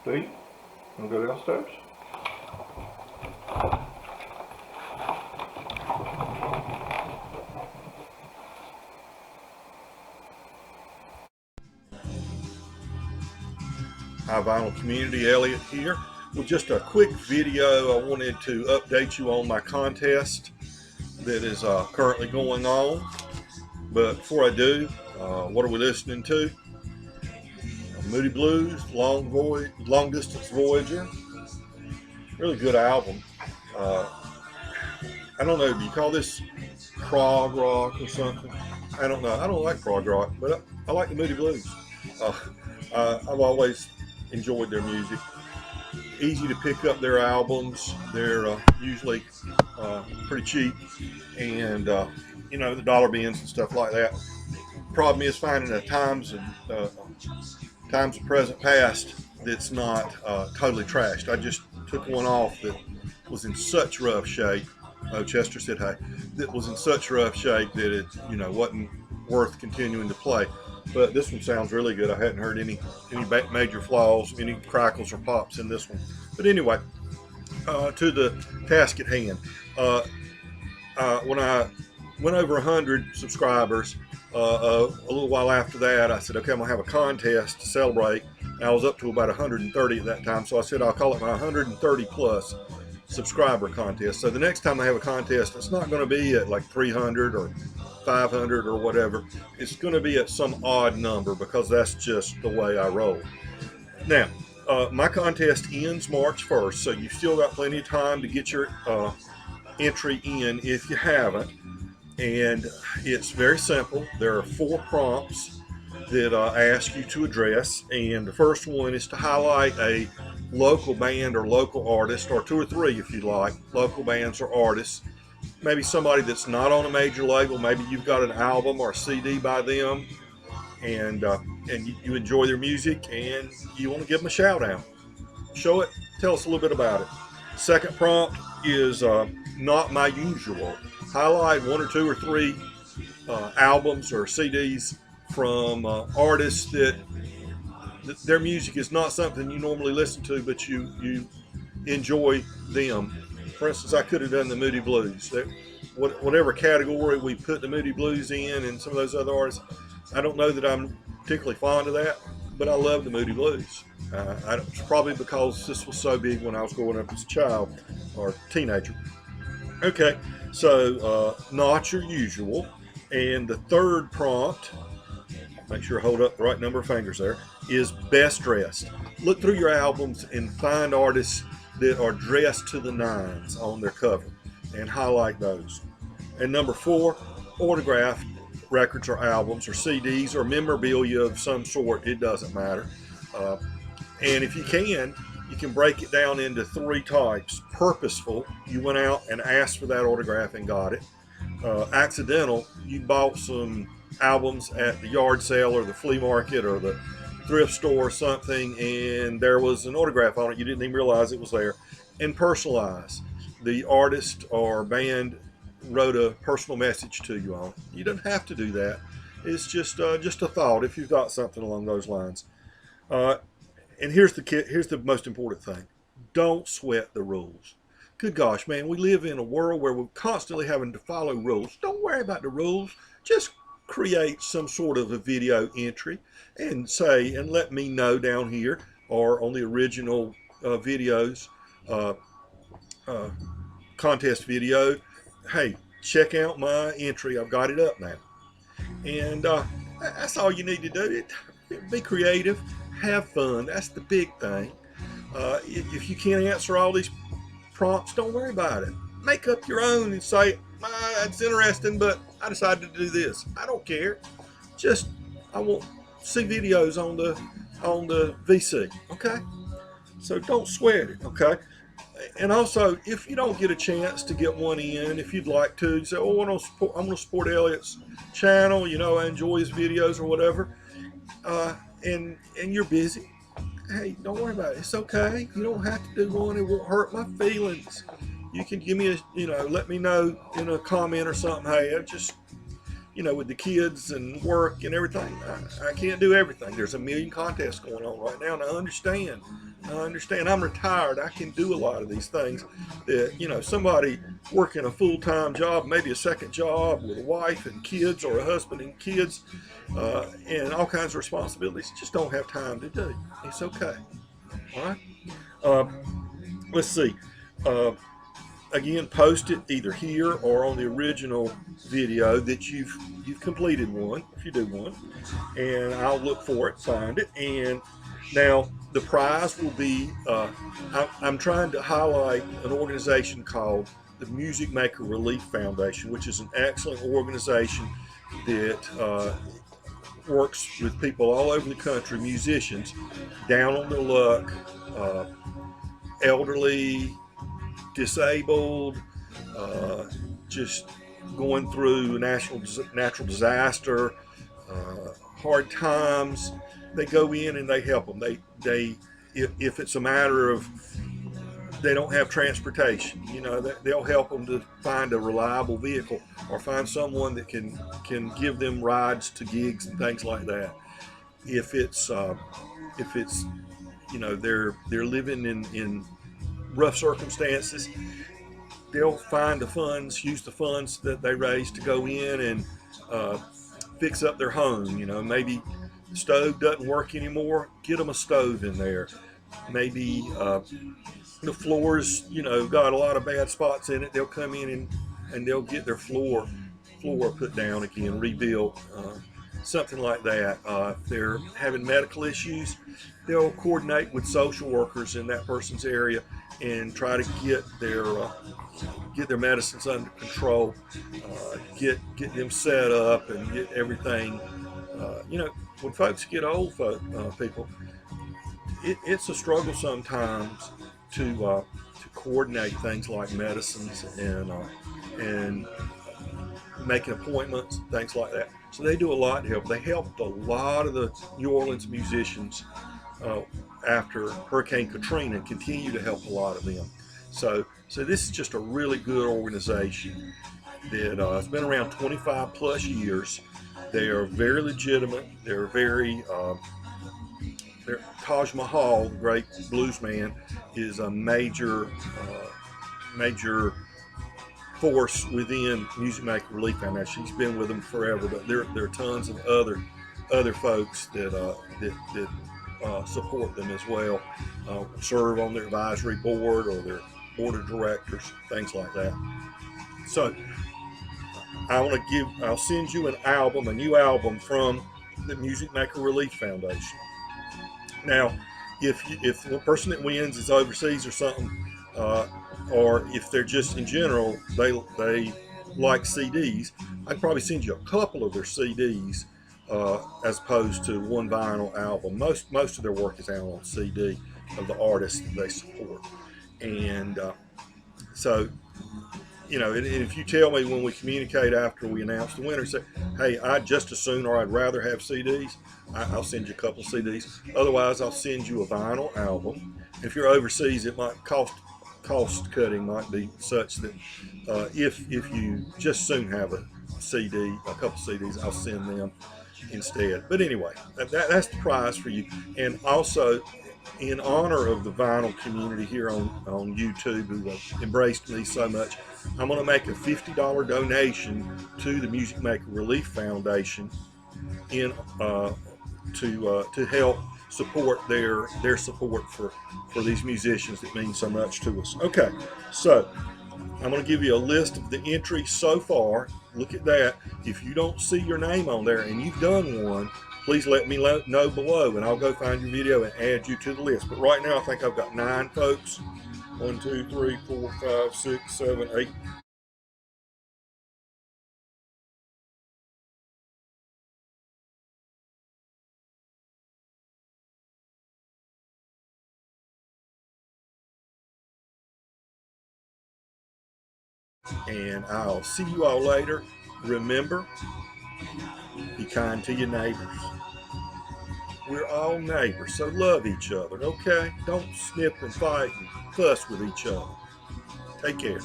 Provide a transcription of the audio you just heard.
Pete, wanna go downstairs? Hi Vinyl Community, Elliot here with just a quick video. I wanted to update you on my contest that is currently going on. But before I do, what are we listening to? Moody Blues, Long Distance Voyager. Really good album. I don't know, do you call this prog rock or something? I don't know. I don't like prog rock, but I like the Moody Blues. I've always enjoyed their music. Easy to pick up their albums. They're usually pretty cheap, and you know, the dollar bins and stuff like that. Problem is finding a times of present past that's not totally trashed. I just took one off that was in such rough shape. Oh, Chester said hi. That was in such rough shape that it, you know, wasn't worth continuing to play. But this one sounds really good. I hadn't heard any major flaws, any crackles or pops in this one. But anyway, to the task at hand. When I went over 100 subscribers, a little while after that, I said, okay, I'm gonna have a contest to celebrate. And I was up to about 130 at that time, so I said I'll call it my 130 plus subscriber contest. So the next time I have a contest, it's not going to be at like 300 or 500 or whatever. It's going to be at some odd number because that's just the way I roll. Now, my contest ends March 1st, so you've still got plenty of time to get your entry in if you haven't. And it's very simple. There are 4 prompts that I ask you to address, and the first one is to highlight a local band or local artist, or 2 or 3 if you like, local bands or artists. Maybe somebody that's not on a major label. Maybe you've got an album or a CD by them, and you enjoy their music and you want to give them a shout out. Show it, tell us a little bit about it. Second prompt is not my usual. Highlight 1 or 2 or 3 albums or CDs from artists that their music is not something you normally listen to, but you enjoy them. For instance, I could have done the Moody Blues. Whatever category we put the Moody Blues in and some of those other artists, I don't know that I'm particularly fond of that, but I love the Moody Blues. It's probably because this was so big when I was growing up as a child or teenager. Okay, so not your usual. And the third prompt, make sure I hold up the right number of fingers there, is best dressed. Look through your albums and find artists that are dressed to the nines on their cover and highlight those. And number 4, autographed records or albums or CDs or memorabilia of some sort. It doesn't matter. And if you can break it down into 3 types. Purposeful, you went out and asked for that autograph and got it. Accidental, you bought some albums at the yard sale or the flea market or the thrift store or something, and there was an autograph on it. You didn't even realize it was there. And personalized, the artist or band wrote a personal message to you on it. You don't have to do that. It's just a thought if you've got something along those lines. And here's the most important thing. Don't sweat the rules. Good gosh, man, we live in a world where we're constantly having to follow rules. Don't worry about the rules. Just create some sort of a video entry and say, and let me know down here or on the original videos, contest video, hey, check out my entry. I've got it up now. And that's all you need to do. Be creative, have fun. That's the big thing. If you can't answer all these prompts, don't worry about it. Make up your own and say, it's interesting, but I decided to do this. I don't care. I want to see videos on the VC. Okay? So don't sweat it. Okay? And also, if you don't get a chance to get one in, if you'd like to, you say, oh, I'm going to support Elliot's channel. You know, I enjoy his videos or whatever. And you're busy. Hey, don't worry about it. It's okay. You don't have to do one. It won't hurt my feelings. You can give me let me know in a comment or something. Hey, you know, with the kids and work and everything, I can't do everything. There's a million contests going on right now, and I understand. I'm retired. I can do a lot of these things that, you know, somebody working a full-time job, maybe a second job with a wife and kids, or a husband and kids, and all kinds of responsibilities, just don't have time to do. It's okay. All right. Uh, let's see. Uh, Again, post it either here or on the original video that you've completed one, if you do one, and I'll look for it, find it. And now the prize will be, I'm trying to highlight an organization called the Music Maker Relief Foundation, which is an excellent organization that works with people all over the country, musicians, down on their luck, elderly, disabled, just going through natural disaster, hard times. They go in and they help them. If it's a matter of they don't have transportation, you know, they'll help them to find a reliable vehicle, or find someone that can give them rides to gigs and things like that. If it's you know, they're living in rough circumstances, they'll find the funds, use the funds that they raise to go in and fix up their home. You know, maybe the stove doesn't work anymore, get them a stove in there. Maybe the floors, you know, got a lot of bad spots in it, they'll come in and they'll get their floor put down again, rebuilt, something like that. If they're having medical issues, they'll coordinate with social workers in that person's area and try to get their medicines under control, get them set up, and get everything. You know, when folks get old, people, it's a struggle sometimes to coordinate things like medicines and making appointments, things like that. So they do a lot to help. They helped a lot of the New Orleans musicians after Hurricane Katrina, and continue to help a lot of them. So this is just a really good organization that has been around 25 plus years. They are very legitimate. They're very Taj Mahal, the great blues man, is a major force within Music Maker Relief Foundation. He's been with them forever, but there are tons of other folks that support them as well, serve on their advisory board or their board of directors, things like that. So I'll send you a new album from the Music Maker Relief Foundation. Now, if the person that wins is overseas or something, or if they're just in general, they like CDs, I can probably send you a couple of their CDs as opposed to one vinyl album. Most of their work is out on CD of the artists that they support. And so, you know, and if you tell me when we communicate after we announce the winner, say, hey, I'd just as soon, or I'd rather have CDs, I'll send you a couple of CDs. Otherwise, I'll send you a vinyl album. If you're overseas, it might cost cutting might be such that if you just soon have a CD, a couple CDs, I'll send them instead. But anyway, that's the prize for you. And also, in honor of the vinyl community here on YouTube, who have embraced me so much, I'm going to make a $50 donation to the Music Maker Relief Foundation to help support their support for these musicians that mean so much to us. Okay, so I'm going to give you a list of the entries so far. Look at that. If you don't see your name on there and you've done one, please let me know below, and I'll go find your video and add you to the list. But right now, I think I've got 9 folks. 1, 2, 3, 4, 5, 6, 7, 8. And I'll see you all later. Remember, be kind to your neighbors. We're all neighbors, so love each other, okay? Don't snip and fight and fuss with each other. Take care.